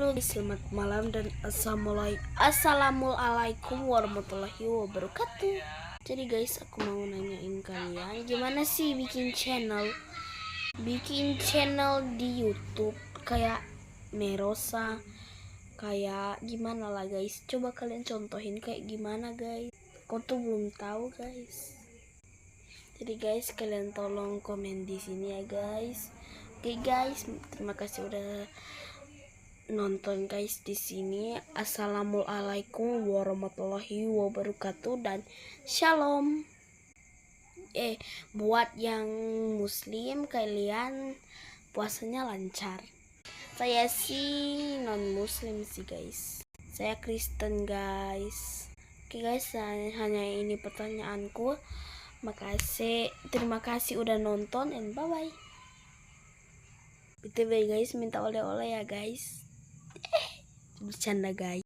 Halo guys, selamat malam dan assalamualaikum warahmatullahi wabarakatuh. Jadi guys, aku mau nanyain kalian gimana sih bikin channel di YouTube kayak Merosa, kayak gimana lah guys. Coba kalian contohin kayak gimana guys. Aku tuh belum tahu guys. Jadi guys, kalian tolong komen di sini ya guys. Oke guys, terima kasih udah nonton guys di sini. Assalamualaikum warahmatullahi wabarakatuh dan shalom. Buat yang muslim, kalian puasanya lancar. Saya sih non muslim sih guys. Saya Kristen guys. Oke guys, hanya ini pertanyaanku. Terima kasih udah nonton and bye bye. BTW guys, minta oleh-oleh ya guys. Bercanda guys.